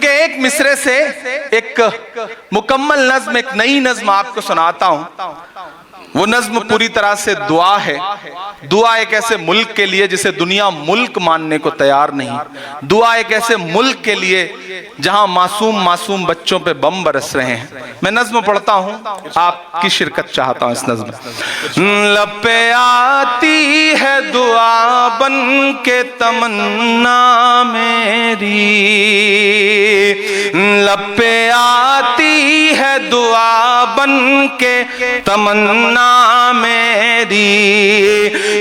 کے ایک مصرے سے ایک مکمل نظم، ایک نئی نظم آپ کو سناتا ہوں. وہ نظم پوری طرح سے دعا ہے. دعا ایک ایسے ملک کے لیے جسے دنیا ملک ماننے کو تیار نہیں. دعا ایک ایسے ملک کے لیے جہاں معصوم بچوں پہ بم برس رہے ہیں. میں نظم پڑھتا ہوں، آپ کی شرکت چاہتا ہوں اس نظم. لب پہ آتی ہے دعا بن کے تمنا میری، لب پہ آتی ہے دعا بن کے تمنا میری.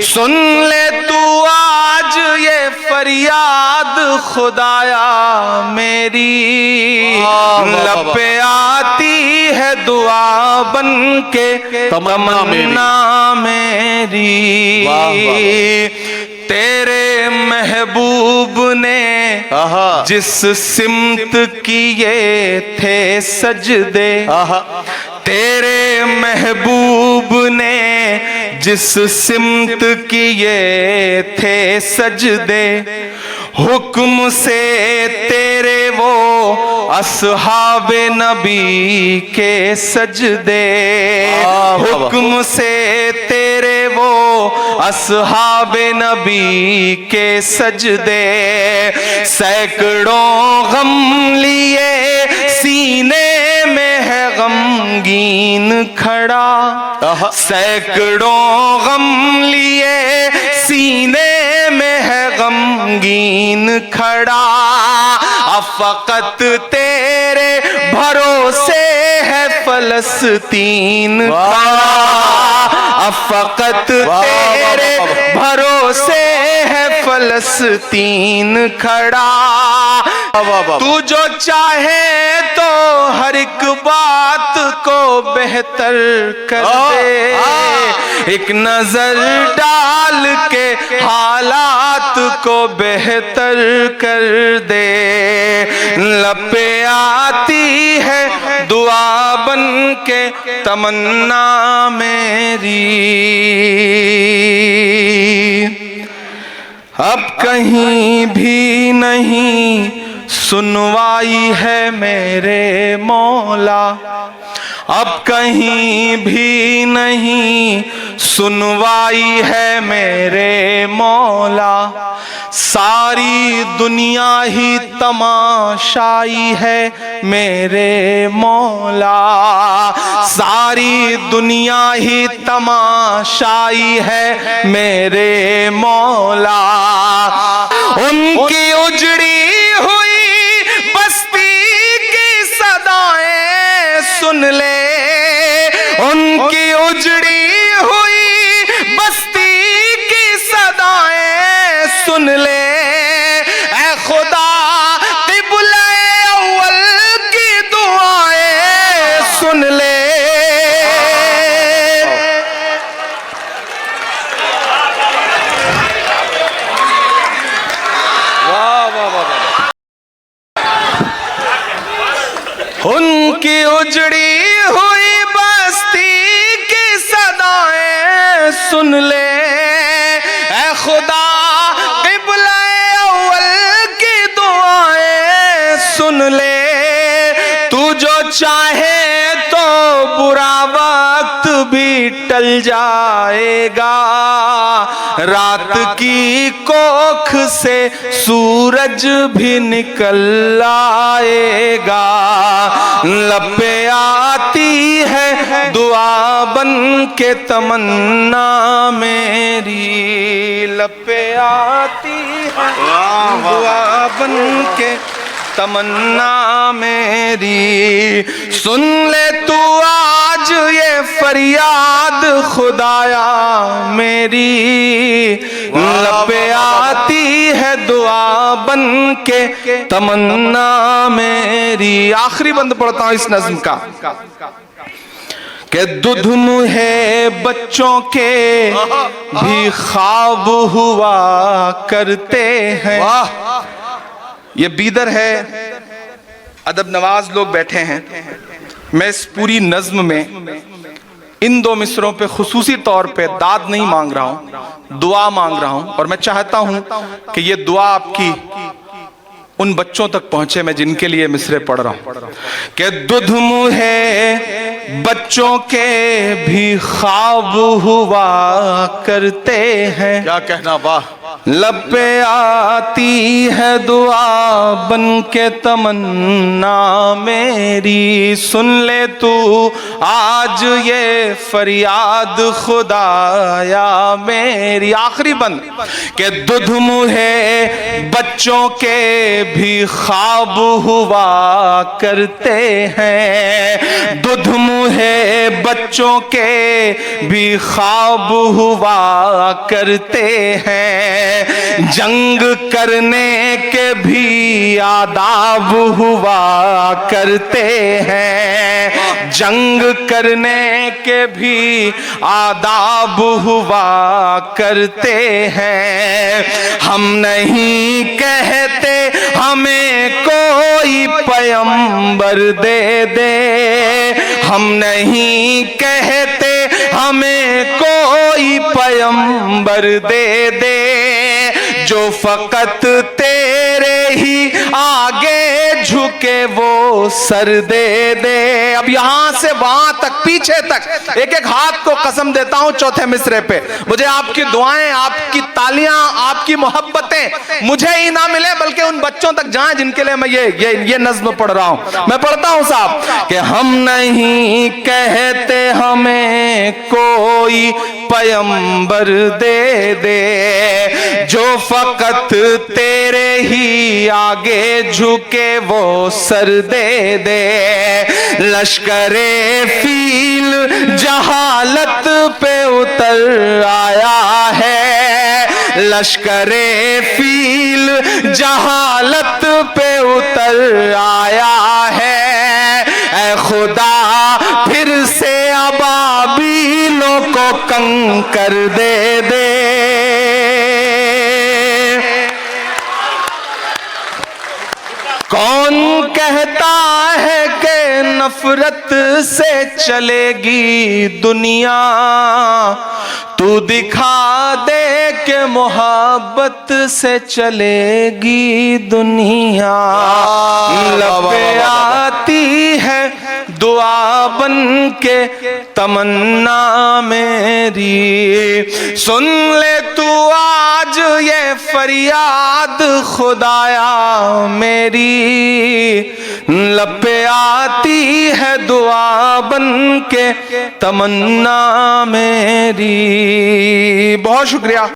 سن لے تو آج یہ فریاد خدایا میری، لب پہ آتی ہے دعا بن کے تمنا میری. تیرے محبوب نے جس سمت کیے تھے سجدے، تیرے محبوب نے جس سمت کیے تھے سجدے، حکم سے تیرے وہ اصحاب نبی کے سجدے، حکم سے تیرے وہ اصحاب نبی کے سجدے. سینکڑوں غم لیے سینے میں ہے غمگین کھڑا، سینکڑوں غم لیے سینے میں ہے غمگین کھڑا. فقط تیرے بھروسے ہے فلسطین کھڑا، فقط تیرے بھروسے ہے فلسطین کھڑا. تو جو چاہے تو ہر ایک بات کو بہتر کر دے، ایک نظر ڈال کے حالات کو بہتر کر دے. لب پہ آتی ہے دعا بن کے تمنا میری، اب کہیں بھی نہیں سنوائی ہے میرے مولا، اب کہیں بھی نہیں سنوائی ہے میرے مولا. ساری دنیا ہی تماشائی ہے میرے مولا، ساری دنیا ہی تماشائی ہے میرے مولا. ان کی اجڑی ہوئی بستی کی صدائیں سن لے، ان کی اجڑی ہوئی بستی کی صدائیں سن لے. اے خدا قبلہ اول کی دعائیں سن لے. ان کی اجڑی ہوئی بستی کی صدائیں سن لے. اے خدا قبلہ اول کی دعائیں سن لے. تو جو چاہے تو برا وقت بھی ٹل جائے گا، رات کی کوکھ سے سورج بھی نکل آئے گا. لب پہ آتی ہے دعا بن کے تمنا میری، لب پہ آتی ہے دعا بن کے تمنا میری. سن لے تو آج یہ فریاد خدایا میری، لب پہ آتی ہے دعا بن کے تمنا میری. آخری بند پڑھتا ہوں اس نظم کا کہ ددھم ہے بچوں کے بھی خواب ہوا کرتے ہیں. یہ بیدر ہے، ادب نواز لوگ بیٹھے ہیں. میں اس پوری نظم میں ان دو مصروں پہ خصوصی طور پہ داد نہیں مانگ رہا ہوں، دعا مانگ رہا ہوں. اور میں چاہتا ہوں کہ یہ دعا آپ کی ان بچوں تک پہنچے میں جن کے لیے مصرے پڑھ رہا ہوں کہ دودھ منہ بچوں کے بھی خواب ہوا کرتے ہیں. کیا کہنا، واہ. لب پہ آتی ہے دعا بن کے تمنا میری، سن لے تو آج یہ فریاد خدایا میری. آخری بند کہ دودھ منہ بچوں کے بھی خواب ہوا کرتے ہیں، دودھ منہ بچوں کے بھی خواب ہوا کرتے ہیں، جنگ کرنے کے بھی آداب ہوا کرتے ہیں، جنگ کرنے کے بھی آداب ہوا کرتے ہیں. ہم نہیں کہتے ہمیں کوئی پیغمبر دے دے، ہم نہیں کہتے ہمیں کوئی پیغمبر دے دے، جو فقط تیرے ہی آگے جھکے وہ سر دے دے. اب یہاں سے وہاں تک، پیچھے تک، ایک ایک ہاتھ کو قسم دیتا ہوں چوتھے مصرے پہ مجھے آپ کی دعائیں، آپ کی تالیاں، آپ کی محبتیں مجھے ہی نہ ملے بلکہ ان بچوں تک جائیں جن کے لیے میں یہ نظم پڑھ رہا ہوں. میں پڑھتا ہوں صاحب کہ ہم نہیں کہتے ہمیں کوئی پیغمبر دے دے، جو فقط تیرے ہی آگے جھکے وہ سر دے دے. لشکر فیل جہالت پہ اتر آیا ہے، لشکر فیل جہالت پہ اتر آیا ہے، اے خدا پھر سے ابابیلوں کو کنکر دے دے. کون کہتا ہے کہ نفرت سے چلے گی دنیا، تو دکھا دے کہ محبت سے چلے گی دنیا. لب پہ آتی ہے دعا بن کے تمنا میری، سن لے تو آج یہ فریاد خدایا میری. لب پہ آتی ہے دعا بن کے تمنا میری. بہت شکریہ.